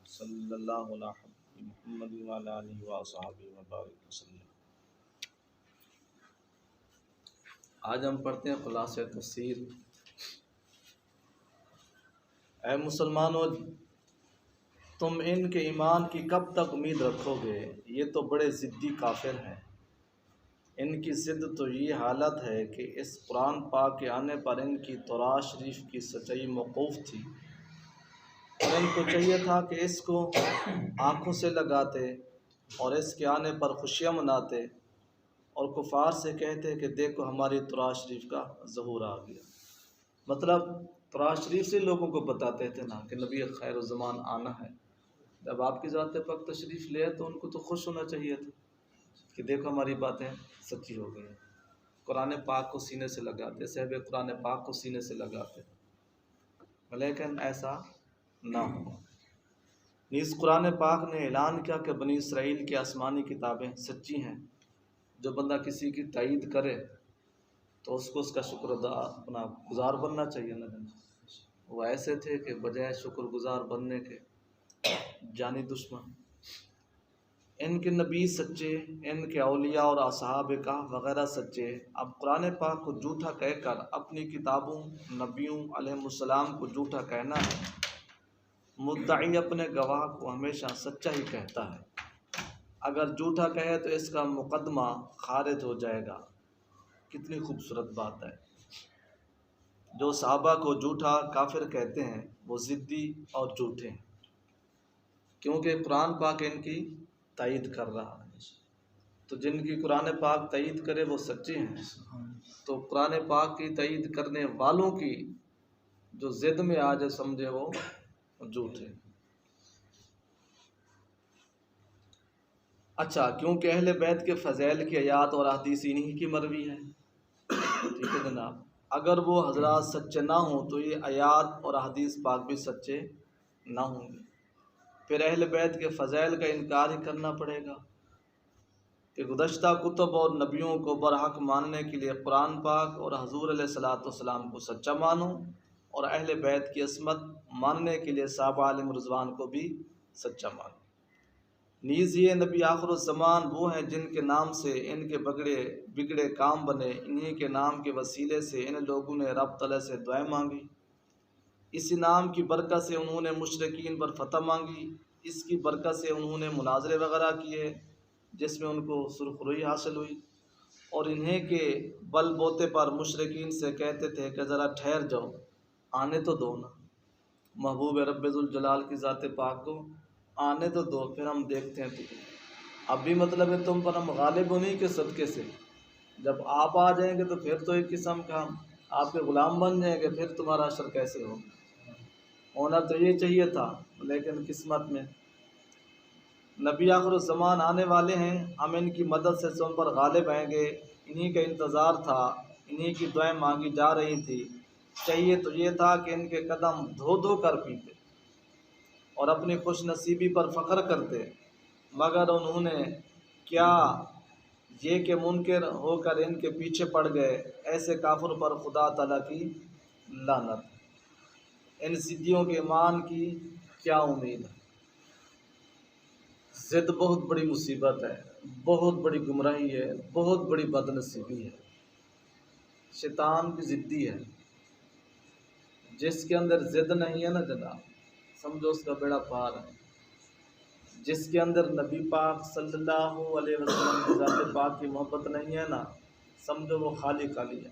صلی اللہ علیہ محمد وعلی آلہ وصحبہ وبارک وسلم۔ آج ہم پڑھتے ہیں خلاصہ تفسیر۔ اے مسلمانوں، تم ان کے ایمان کی کب تک امید رکھو گے؟ یہ تو بڑے ضدی کافر ہیں۔ ان کی ضد تو یہ حالت ہے کہ اس قرآن پاک کے آنے پر ان کی تورات شریف کی سچائی موقوف تھی، اور ان کو چاہیے تھا کہ اس کو آنکھوں سے لگاتے اور اس کے آنے پر خوشیاں مناتے اور کفار سے کہتے کہ دیکھو ہماری تورات شریف کا ظہور آ گیا۔ مطلب تورات شریف سے لوگوں کو بتاتے تھے نا کہ نبی خیر الزمان آنا ہے۔ جب آپ کی ذات پاک تشریف لے تو ان کو تو خوش ہونا چاہیے تھا کہ دیکھو ہماری باتیں سچی ہو گئی۔ قرآن پاک کو سینے سے لگاتے، صحیح قرآن پاک کو سینے سے لگاتے، لیکن ایسا نہ ہوا۔ نیز قرآن پاک نے اعلان کیا کہ بنی اسرائیل کی آسمانی کتابیں سچی ہیں۔ جو بندہ کسی کی تائید کرے تو اس کو اس کا شکر اپنا گزار بننا چاہیے نا۔ وہ ایسے تھے کہ بجائے شکر گزار بننے کے جانی دشمن۔ ان کے نبی سچے، ان کے اولیاء اور اصحاب کہف وغیرہ سچے۔ اب قرآن پاک کو جھوٹا کہہ کر اپنی کتابوں، نبیوں علیہ السلام کو جھوٹا کہنا ہے۔ مدعی اپنے گواہ کو ہمیشہ سچا ہی کہتا ہے، اگر جھوٹا کہے تو اس کا مقدمہ خارج ہو جائے گا۔ کتنی خوبصورت بات ہے۔ جو صحابہ کو جھوٹا کافر کہتے ہیں وہ ضدی اور جھوٹے ہیں، کیونکہ قرآن پاک ان کی تائید کر رہا ہے۔ تو جن کی قرآن پاک تائید کرے وہ سچے ہیں، تو قرآن پاک کی تائید کرنے والوں کی جو ضد میں آ جائے سمجھے وہ جھوٹے۔ اچھا، کیونکہ اہل بیت کے فضائل کی آیات اور احادیث انہی کی مروی ہے۔ ٹھیک ہے جناب، اگر وہ حضرات سچے نہ ہوں تو یہ آیات اور احادیث پاک بھی سچے نہ ہوں گے۔ پھر اہل بیت کے فضائل کا انکار ہی کرنا پڑے گا کہ گزشتہ کتب اور نبیوں کو برحق ماننے کے لیے قرآن پاک اور حضور علیہ الصلوۃ والسلام کو سچا مانو، اور اہل بیت کی عصمت ماننے کے لیے صحابہ علیہم رضوان کو بھی سچا مانو۔ نیز یہ نبی آخر الزمان وہ ہیں جن کے نام سے ان کے بگڑے کام بنے، انہی کے نام کے وسیلے سے ان لوگوں نے رب تعالیٰ سے دعائیں مانگی، اسی نام کی برکت سے انہوں نے مشرکین پر فتح مانگی، اس کی برکت سے انہوں نے مناظرے وغیرہ کیے جس میں ان کو سرخروئی حاصل ہوئی، اور انہیں کے بل بوتے پر مشرکین سے کہتے تھے کہ ذرا ٹھہر جاؤ، آنے تو دو نا، محبوب رب ذوالجلال کی ذات پاک کو آنے تو دو، پھر ہم دیکھتے ہیں تمہیں۔ اب بھی مطلب ہے تم پر ہم غالب انہی کے صدقے سے، جب آپ آ جائیں گے تو پھر تو ایک قسم کا ہم آپ کے غلام بن جائیں گے، پھر تمہارا اثر کیسے ہو؟ ہونا تو یہ چاہیے تھا، لیکن قسمت میں نبی آخر الزمان آنے والے ہیں، ہم ان کی مدد سے تم پر غالب آئیں گے، انہی کا انتظار تھا، انہی کی دعائیں مانگی جا رہی تھی۔ چاہیے تو یہ تھا کہ ان کے قدم دھو دھو کر پیتے اور اپنی خوش نصیبی پر فخر کرتے، مگر انہوں نے کیا یہ کہ منکر ہو کر ان کے پیچھے پڑ گئے۔ ایسے کافر پر خدا تعالیٰ کی لعنت۔ ان ضدیوں کے ایمان کی کیا امید ہے؟ ضد بہت بڑی مصیبت ہے، بہت بڑی گمراہی ہے، بہت بڑی بد نصیبی ہے۔ شیطان کی ضدی ہے، جس کے اندر ضد نہیں ہے نا جناب، سمجھو اس کا بیڑا پار ہے۔ جس کے اندر نبی پاک صلی اللہ علیہ وسلم کی ذات پاک کی محبت نہیں ہے نا، سمجھو وہ خالی خالی ہے۔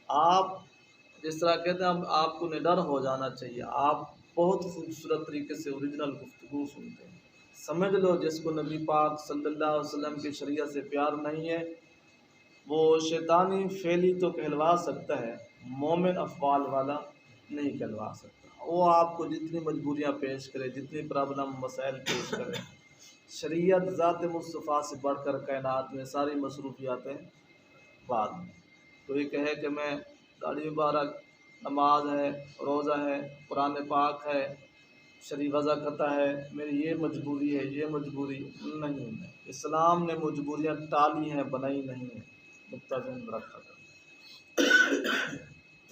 آپ جس طرح کہتے ہیں آپ کو نڈر ہو جانا چاہیے، آپ بہت خوبصورت طریقے سے اوریجنل گفتگو سنتے ہیں۔ سمجھ لو جس کو نبی پاک صلی اللہ علیہ وسلم کی شریعت سے پیار نہیں ہے وہ شیطانی فعلی تو کہلوا سکتا ہے، مومن افعال والا نہیں کہلوا سکتا۔ وہ آپ کو جتنی مجبوریاں پیش کرے، جتنی پرابلم مسائل پیش کرے، شریعت ذات مصطفیٰ سے بڑھ کر کائنات میں ساری مصروفیاتیں بعد میں۔ کوئی کہے کہ میں داڑھی مبارک، نماز ہے، روزہ ہے، قرآن پاک ہے، شرعی وضاقتہ ہے، میری یہ مجبوری ہے، یہ مجبوری نہیں ہے۔ اسلام نے مجبوریاں ٹالی ہیں، بنائی نہیں ہیں، نقطہ ذہن رکھا کریں۔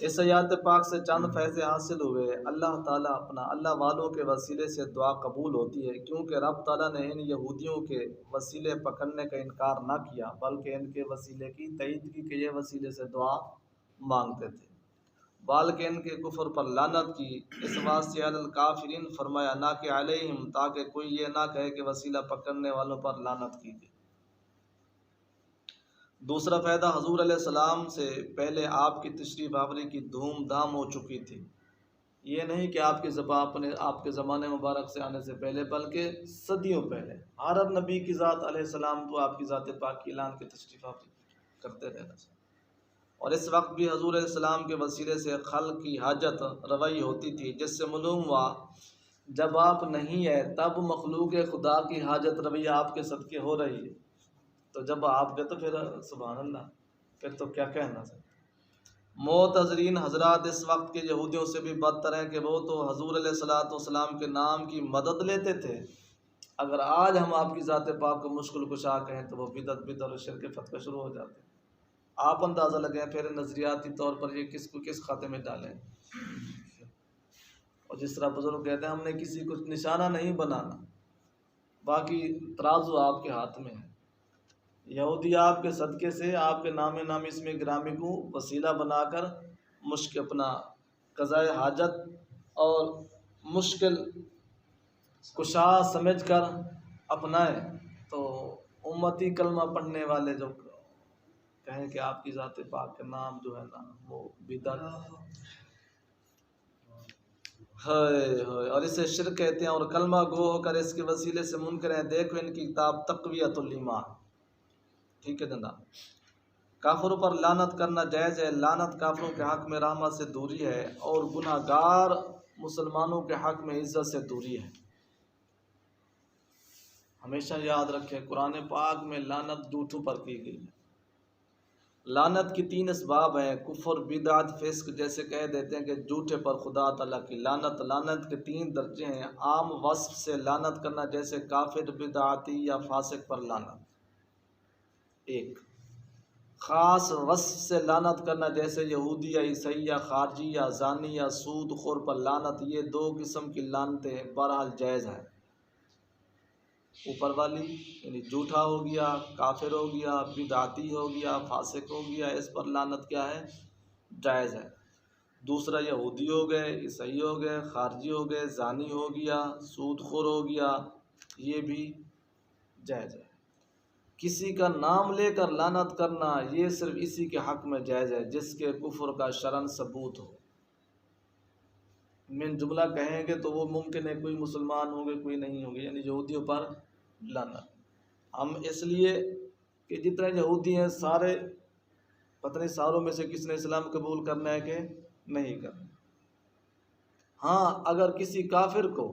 اس آیات پاک سے چند فیض حاصل ہوئے۔ اللہ تعالیٰ اللہ والوں کے وسیلے سے دعا قبول ہوتی ہے، کیونکہ رب تعالیٰ نے ان یہودیوں کے وسیلے پکڑنے کا انکار نہ کیا، بلکہ ان کے وسیلے کی تائید کی کہ یہ وسیلے سے دعا مانگتے تھے، بلکہ ان کے کفر پر لعنت کی۔ اس واسطے علی الکافرین فرمایا، نہ کہ علیہم، تاکہ کوئی یہ نہ کہے کہ وسیلہ پکڑنے والوں پر لعنت کی گئی۔ دوسرا فائدہ، حضور علیہ السلام سے پہلے آپ کی تشریف آوری کی دھوم دھام ہو چکی تھی۔ یہ نہیں کہ آپ کے زمانے مبارک سے آنے سے پہلے، بلکہ صدیوں پہلے ہر نبی کی ذات علیہ السلام تو آپ کی ذات پاک کی اعلان کی تشریف آوری کرتے رہنا چاہیے، اور اس وقت بھی حضور علیہ السلام کے وسیلے سے خلق کی حاجت روائی ہوتی تھی، جس سے معلوم ہوا جب آپ نہیں ہے تب مخلوق خدا کی حاجت روی آپ کے صدقے ہو رہی ہے، تو جب آپ گئے تو پھر سبحان اللہ، پھر تو کیا کہنا ہے۔ معتذرین حضرات اس وقت کے یہودیوں سے بھی بدتر ہیں کہ وہ تو حضور علیہ السلام کے نام کی مدد لیتے تھے، اگر آج ہم آپ کی ذات پاک کو مشکل کشا کہیں تو وہ بدعت اور شرک فتوی شروع ہو جاتے ہیں۔ آپ اندازہ لگیں پھر نظریاتی طور پر یہ کس کو کس کھاتے میں ڈالیں، اور جس طرح بزرگ کہتے ہیں ہم نے کسی کو نشانہ نہیں بنانا، باقی ترازو آپ کے ہاتھ میں ہے۔ یہودی آپ کے صدقے سے آپ کے نام نامی اس میں گرامی کو وسیلہ بنا کر مشکل اپنا قضاء حاجت اور مشکل کشا سمجھ کر اپنائے، تو امتی کلمہ پڑھنے والے جو کہیں کہ آپ کی ذات پاک کا نام جو ہے نا وہ بدعت ہے اور اسے شرک کہتے ہیں، اور کلمہ گو ہو کر اس کے وسیلے سے منکر ہیں۔ دیکھو ان کی کتاب تقویۃ الایمان، ٹھیک ہے جناب۔ کافروں پر لعنت کرنا جائز ہے، لعنت کافروں کے حق میں رحمت سے دوری ہے، اور گناہ گار مسلمانوں کے حق میں عزت سے دوری ہے۔ ہمیشہ یاد رکھیں قرآن پاک میں لعنت جھوٹوں پر کی گئی ہے۔ لعنت کی 3 اسباب ہیں، کفر، بدعت، فسق، جیسے کہہ دیتے ہیں کہ جھوٹے پر خدا تعالیٰ کی لعنت۔ لعنت کے 3 درجے ہیں، عام وصف سے لعنت کرنا جیسے کافر، بدعتی یا فاسق پر لعنت، ایک خاص وصف سے لعنت کرنا جیسے یہودی یا عیسائی یا خارجی یا زانی یا سود خور پر لعنت۔ یہ 2 قسم کی لعنتیں بہرحال جائز ہیں۔ اوپر والی یعنی جھوٹا ہو گیا، کافر ہو گیا، بدعتی ہو گیا، فاسق ہو گیا، اس پر لعنت کیا ہے؟ جائز ہے۔ دوسرا یہودی ہو گئے، عیسائی ہو گئے، خارجی ہو گئے، زانی ہو گیا، سود خور ہو گیا، یہ بھی جائز ہے۔ کسی کا نام لے کر لعنت کرنا یہ صرف اسی کے حق میں جائز ہے جس کے کفر کا شرعاً ثبوت ہو۔ من جملہ کہیں گے تو وہ ممکن ہے کوئی مسلمان ہوں گے کوئی نہیں ہوں گے، یعنی یہودیوں پر لعنت۔ ہم اس لیے کہ جتنے یہودی ہیں سارے پتہ نہیں ساروں میں سے کس نے اسلام قبول کرنا ہے کہ نہیں کرنا۔ ہاں اگر کسی کافر کو،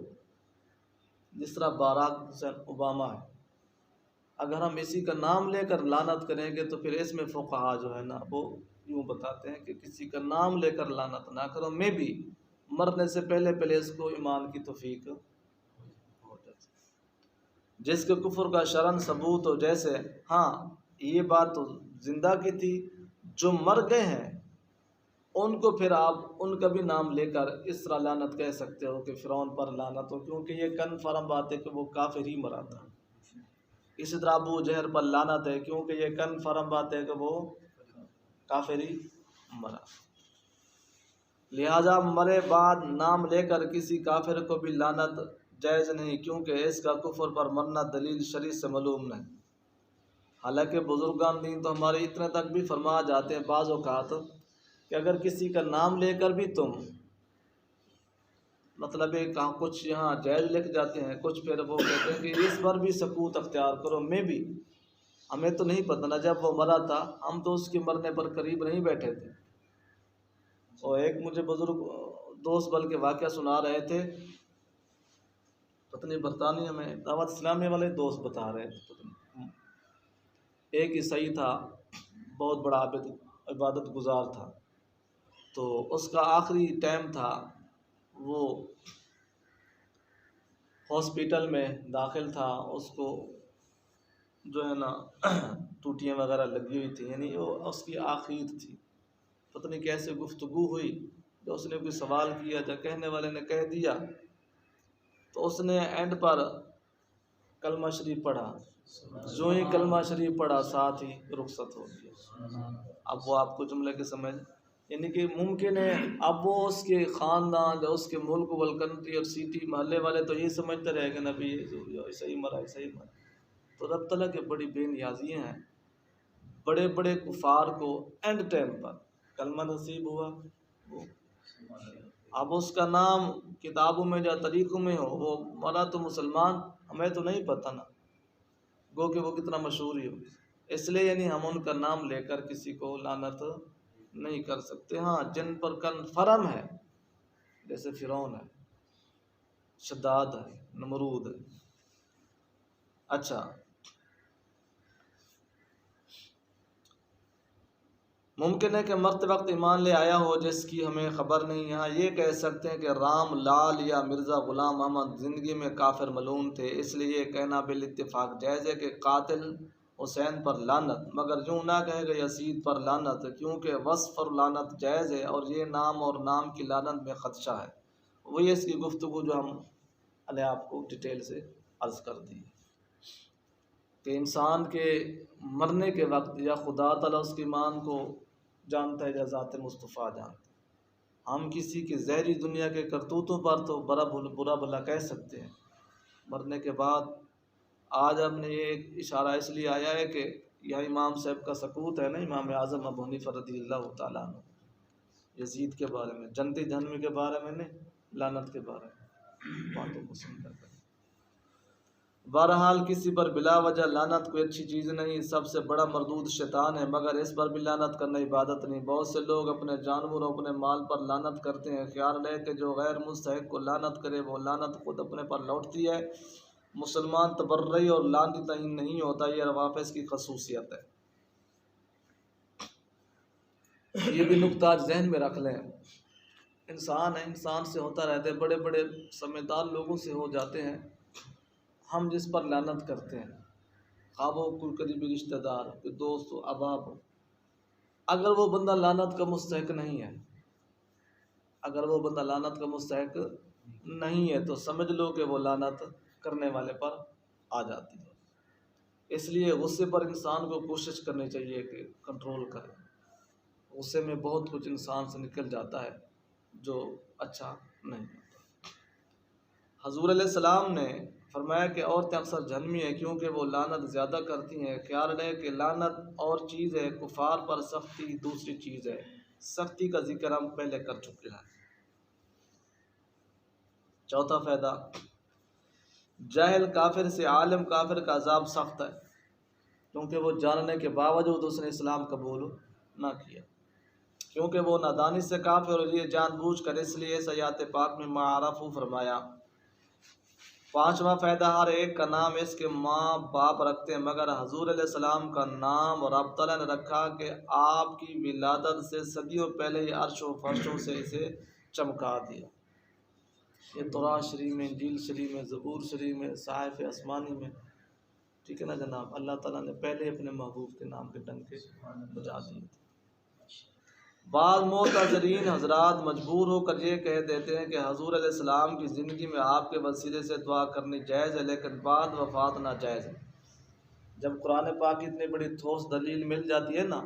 جس طرح باراک حسین اوباما ہے، اگر ہم اسی کا نام لے کر لعنت کریں گے تو پھر اس میں فقہا جو ہے نا وہ یوں بتاتے ہیں کہ کسی کا نام لے کر لعنت نہ کرو، میں بھی مرنے سے پہلے اس کو ایمان کی توفیق ہو جاتی، جس کے کفر کا شرعاً ثبوت ہو۔ جیسے ہاں یہ بات تو زندہ کی تھی، جو مر گئے ہیں ان کو پھر آپ ان کا بھی نام لے کر اس طرح لعنت کہہ سکتے ہو کہ فرعون پر لعنت ہو، کیونکہ یہ کنفرم بات ہے کہ وہ کافر ہی مرا تھا۔ اسی طرح ابو جہل پر لعنت ہے، کیونکہ یہ کنفرم بات ہے کہ وہ کافر ہی مرا۔ لہذا مرے بعد نام لے کر کسی کافر کو بھی لعنت جائز نہیں، کیونکہ اس کا کفر پر مرنا دلیل شرعی سے معلوم نہیں۔ حالانکہ بزرگان دین تو ہمارے اتنے تک بھی فرما جاتے ہیں بعض اوقات کہ اگر کسی کا نام لے کر بھی تم مطلب کہاں کچھ یہاں جائز لکھ جاتے ہیں، کچھ پھر وہ کہتے ہیں کہ اس پر بھی سکوت اختیار کرو، میں بھی ہمیں تو نہیں پتہ نا جب وہ مرا تھا، ہم تو اس کے مرنے پر قریب نہیں بیٹھے تھے۔ اور ایک مجھے بزرگ دوست بلکہ واقعہ سنا رہے تھے، پتہ نہیں برطانیہ میں دعوت اسلامی والے دوست بتا رہے تھے، ایک عیسائی تھا بہت بڑا عبادت گزار تھا، تو اس کا آخری ٹائم تھا، وہ ہاسپیٹل میں داخل تھا، اس کو جو ہے نا ٹوٹیاں وغیرہ لگی ہوئی تھی، یعنی وہ اس کی آخر تھی۔ پتہ نہیں کیسے گفتگو ہوئی، جو اس نے کوئی سوال کیا، جو کہنے والے نے کہہ دیا، تو اس نے اینڈ پر کلمہ شریف پڑھا، جو ہی کلمہ شریف پڑھا ساتھ ہی رخصت ہو گیا۔ اب وہ آپ کو جملے کے سمجھ، یعنی کہ ممکن ہے اب وہ اس کے خاندان یا اس کے ملک والکنٹری اور سٹی محلے والے تو یہ سمجھتے رہے کہ نبی ایسا ہی مرا، ایسا ہی مرا۔ تو رب تعالیٰ کے بڑی بے نیازیاں ہیں، بڑے بڑے کفار کو اینڈ ٹائم پر کلمہ نصیب ہوا، وہ اب اس کا نام کتابوں میں یا طریقوں میں ہو، وہ مرا تو مسلمان، ہمیں تو نہیں پتہ نا، گو کہ وہ کتنا مشہور ہی ہو۔ اس لیے یعنی ہم ان کا نام لے کر کسی کو لعنت نہیں کر سکتے۔ ہاں جن پر کنفرم ہے، جیسے فرعون ہے، شداد ہے، نمرود ہے۔ اچھا، ممکن ہے کہ مرتے وقت ایمان لے آیا ہو جس کی ہمیں خبر نہیں۔ ہاں یہ کہہ سکتے ہیں کہ رام لال یا مرزا غلام احمد زندگی میں کافر ملعون تھے، اس لیے یہ کہنا بالاتفاق جائز ہے کہ قاتل حسین پر لعنت، مگر یوں نہ کہے کہ یزید پر لعنت، کیونکہ وصف اور لعنت جائز ہے اور یہ نام اور نام کی لعنت میں خدشہ ہے۔ وہی اس کی گفتگو جو ہم نے آپ کو ڈیٹیل سے عرض کر دی کہ انسان کے مرنے کے وقت یا خدا تعالیٰ اس کی ایمان کو جانتا ہے یا ذات مصطفیٰ جانتا ہے۔ ہم کسی کی زہری دنیا کے کرتوتوں پر تو برا بھلا کہہ سکتے ہیں، مرنے کے بعد آج ہم نے یہ اشارہ اس لیے آیا ہے کہ یہ امام صاحب کا سکوت ہے نا، امام اعظم ابو حنیفہ رضی اللہ تعالیٰ عنہ، یزید کے بارے میں، جنتی جہنمی کے بارے میں نہیں، لعنت کے بارے میں باتوں کو سن کر۔ بہرحال کسی پر بلا وجہ لعنت کوئی اچھی چیز نہیں، سب سے بڑا مردود شیطان ہے، مگر اس پر بھی لعنت کرنا عبادت نہیں۔ بہت سے لوگ اپنے جانور اور اپنے مال پر لعنت کرتے ہیں، خیال رہے کہ جو غیر مستحق کو لعنت کرے وہ لعنت خود اپنے پر لوٹتی ہے۔ مسلمان تبرئی اور لعنتی تعین نہیں ہوتا، یہ روافظ کی خصوصیت ہے۔ یہ بھی نکتہ آج ذہن میں رکھ لیں، انسان ہے، انسان سے ہوتا رہتا ہے، بڑے بڑے سمجھدار لوگوں سے ہو جاتے ہیں، ہم جس پر لعنت کرتے ہیں، خواہ وہ کوئی قریبی رشتہ دار، کوئی دوست ہو، احباب ہو، اگر وہ بندہ لعنت کا مستحق نہیں ہے، اگر وہ بندہ لعنت کا مستحق نہیں ہے تو سمجھ لو کہ وہ لعنت کرنے والے پر آ جاتی ہے۔ اس لیے غصے پر انسان کو کوشش کرنی چاہیے کہ کنٹرول کرے، غصے میں بہت کچھ انسان سے نکل جاتا ہے جو اچھا نہیں ہوتا۔ حضور علیہ السلام نے فرمایا کہ عورتیں اکثر جہنمی ہیں کیونکہ وہ لعنت زیادہ کرتی ہیں۔ خیال رہے کہ لعنت اور چیز ہے، کفار پر سختی دوسری چیز ہے، سختی کا ذکر ہم پہلے کر چکے ہیں۔ چوتھا فائدہ، جاہل کافر سے عالم کافر کا عذاب سخت ہے، کیونکہ وہ جاننے کے باوجود اس نے اسلام قبول نہ کیا، کیونکہ وہ نادانی سے کافر اور یہ جان بوجھ کر، اس لیے اس آیات پاک میں معرف فرمایا۔ پانچواں فائدہ، ہر ایک کا نام اس کے ماں باپ رکھتے ہیں، مگر حضور علیہ السلام کا نام رب تعالیٰ نے رکھا کہ آپ کی ولادت سے صدیوں پہلے ہی عرش و فرشوں سے اسے چمکا دیا۔ یہ تورات شریف میں، انجیل شریف میں، زبور شریف میں، صحائف آسمانی میں، ٹھیک ہے نا جناب، اللہ تعالیٰ نے پہلے اپنے محبوب کے نام کے ڈنکے بجا دیے تھے۔ بعض معتذرین حضرات مجبور ہو کر یہ کہہ دیتے ہیں کہ حضور علیہ السلام کی زندگی میں آپ کے وسیلے سے دعا کرنی جائز ہے لیکن بعد وفات ناجائز ہے۔ جب قرآن پاک کی اتنی بڑی ٹھوس دلیل مل جاتی ہے نا،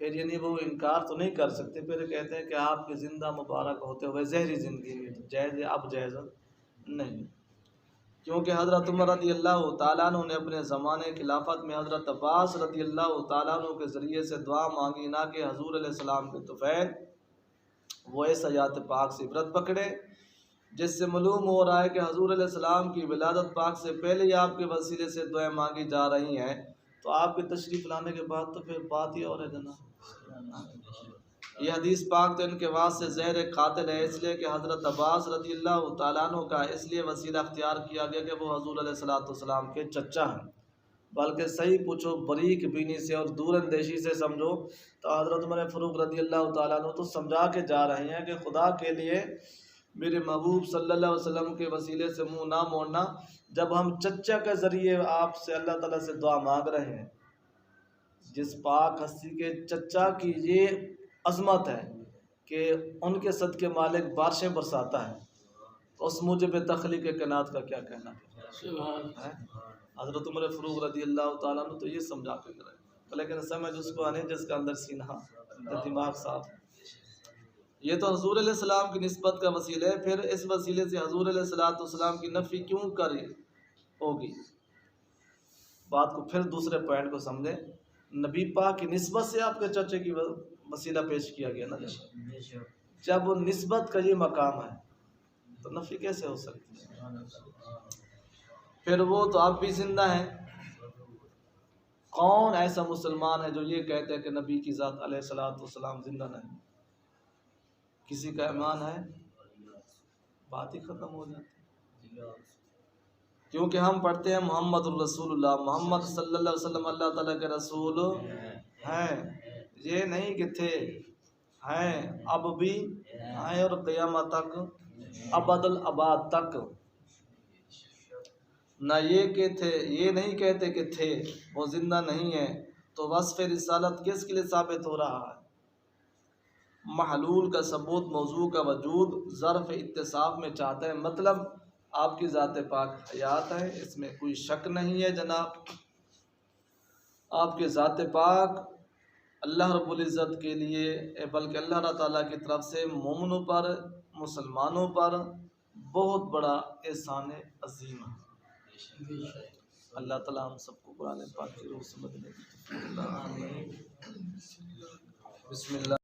پھر یعنی وہ انکار تو نہیں کر سکتے، پھر کہتے ہیں کہ آپ کے زندہ مبارک ہوتے ہوئے زہری زندگی میں جائز ہے، اب جائز نہیں، کیونکہ حضرت عمر رضی اللہ تعالیٰ عنہ نے اپنے زمانے خلافت میں حضرت عباس رضی اللہ تعالیٰ عنہ کے ذریعے سے دعا مانگی، نہ کہ حضور علیہ السلام کے طفیل۔ وہ اس آیات پاک سے عبرت پکڑے جس سے معلوم ہو رہا ہے کہ حضور علیہ السلام کی ولادت پاک سے پہلے ہی آپ کے وسیلے سے دعائیں مانگی جا رہی ہیں، تو آپ کے تشریف لانے کے بعد تو پھر بات ہی اور ہے جناب۔ یہ حدیث پاک تو ان کے واسطے زہر قاتل ہے، اس لیے کہ حضرت عباس رضی اللہ تعالیٰ عنہ کا اس لیے وسیلہ اختیار کیا گیا کہ وہ حضور علیہ السلام کے چچا ہیں، بلکہ صحیح پوچھو باریک بینی سے اور دور اندیشی سے سمجھو تو حضرت عمر فاروق رضی اللہ تعالیٰ عنہ تو سمجھا کے جا رہے ہیں کہ خدا کے لیے میرے محبوب صلی اللہ علیہ وسلم کے وسیلے سے منہ نہ موڑنا، جب ہم چچا کے ذریعے آپ سے اللہ تعالیٰ سے دعا مانگ رہے ہیں، جس پاک ہستی کے چچا کی یہ عظمت ہے کہ ان کے صدقے مالک بارشیں برساتا ہے، تو اس موجب تخلیق کائنات کا کیا کہنا ہے؟ حضرت عمر فاروق رضی اللہ تعالیٰ عنہ تو یہ سمجھا کے کرے، لیکن سمجھ اس کو آنے جس کا اندر سینہ دماغ صاف ہے۔ یہ تو حضور علیہ السلام کی نسبت کا وسیلہ ہے، پھر اس وسیلے سے حضور علیہ السلام کی نفی کیوں کری ہوگی؟ بات کو پھر دوسرے پوائنٹ کو سمجھیں، نبی پاک کی نسبت سے آپ کے چچے کی وسیلہ پیش کیا گیا نا، جب نسبت کا یہ مقام ہے تو نفی کیسے ہو سکتی ہے؟ پھر وہ تو آپ بھی زندہ ہیں، کون ایسا مسلمان ہے جو یہ کہتے ہیں کہ نبی کی ذات علیہ الصلوۃ والسلام زندہ نہیں؟ کسی کا ایمان ہے؟ بات ہی ختم ہو جاتی ہے، کیونکہ ہم پڑھتے ہیں محمد الرسول اللہ، محمد صلی اللہ علیہ وسلم اللہ تعالیٰ کے رسول ہیں، یہ نہیں کہ تھے، ہیں، اب بھی ہیں اور قیامت تک، ابد الاباد تک۔ نہ یہ کہ تھے، یہ نہیں کہتے کہ تھے، وہ زندہ نہیں ہے، تو وصف رسالت کس کے لیے ثابت ہو رہا ہے؟ محلول کا ثبوت، موضوع کا وجود ظرف اتصاف میں چاہتا ہے، مطلب آپ کی ذات پاک حیات ہے، اس میں کوئی شک نہیں ہے جناب۔ آپ کے ذات پاک اللہ رب العزت کے لیے، بلکہ اللہ تعالیٰ کی طرف سے مومنوں پر، مسلمانوں پر بہت بڑا احسان عظیم ہے۔ اللہ تعالیٰ ہم سب کو قرآن پاک کی روح سمجھنے کی توفیق عطا فرمائے۔ بسم اللہ۔